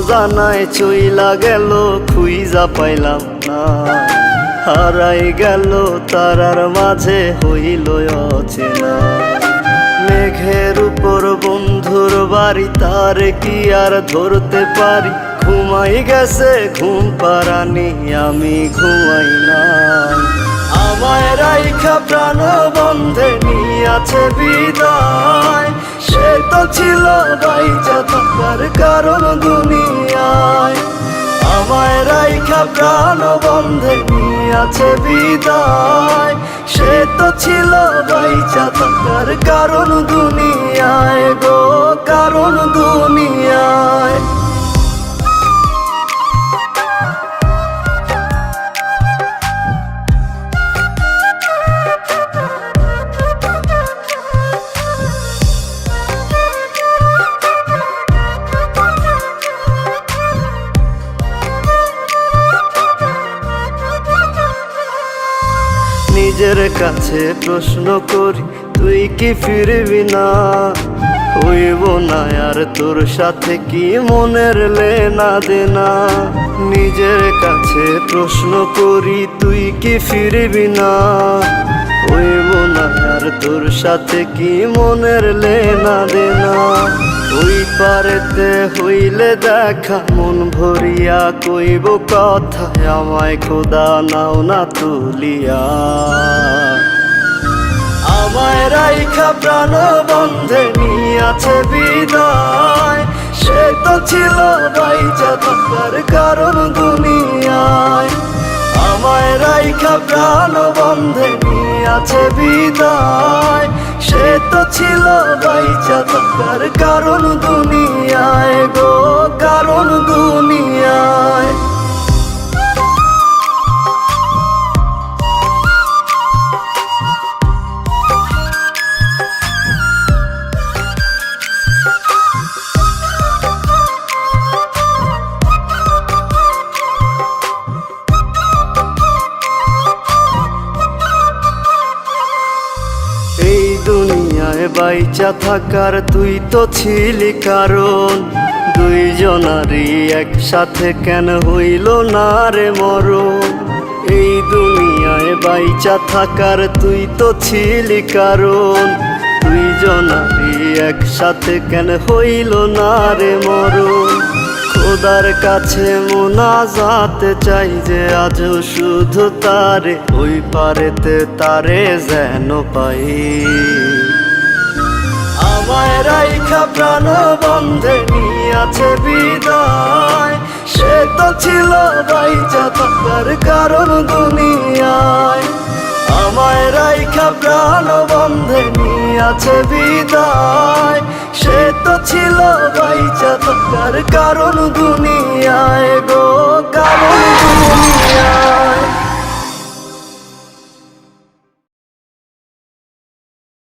অজানায় চইলা গেল খুইজা পাইলাম না, হারাই গেল তারার মাঝে হইল অচেনা। মেঘের উপর বন্ধুর বাড়ি, তার কি আর ধরতে পারি? ঘুমাই গেছে ঘুম পারানি, আমি ঘুমাই না। আমায় রাইখা প্রাণ বন্ধে নিয়াছে বিদায়, সে তো ছিল বাইচা থাকার কারণ দুনিয়ায়। আমায় রাইখা প্রাণ বন্ধে নিয়াছে বিদায়, সে তো ছিল বাইচা থাকার কারণ দুনিয়ায় গো, কারণ দুনিয়ায়। নিজের কাছে প্রশ্ন করি, তুই কি ফিরবি না? হইব না আর তোর সাথে কি মনের লেনা দেনা? নিজের কাছে প্রশ্ন করি, তুই কি ফিরবি না? হইব না আর তোর সাথে কি মনের লেনা দেনা? ওই পারেতে হইলে দেখা মন ভরিয়া কইব কথা, আমায় খোদা নাও না তুলিয়া। আমায় রাইখা প্রাণ বন্ধে নিয়াছে বিদায়, সে তো ছিল বাইচা থাকার কারণ দুনিয়ায়। আমায় রাইখা প্রাণ বন্ধে নিয়াছে বিদায়, সে তো ছিল বাইচা থাকার কারণ দুনিয়ায় গো, কারণ দুনিয়ায়। এই দুনিয়ায় বাইচা থাকার তুই তো ছিলি কারণ, দুইজনারই একসাথে কেন হইল না রে মরণ? এই দুনিয়ায় বাইচা থাকার তুই তো ছিলি কারণ, দুইজনারই একসাথে কেন হইল না রে মরণ? খোদার কাছে মোনাজাত চাই যে আজও শুধু তারে, ওই পারেতে তারে যেন পাই। আমায় রাইখা প্রাণ বন্ধে নিয়াছে বিদায়, সে তো ছিল বাইচা থাকার কারণ দুনিয়ায়। আমায় রাইখা প্রাণ বন্ধে নিয়াছে বিদায়, সে তো ছিল বাইচা থাকার কারণ দুনিয়ায় গো,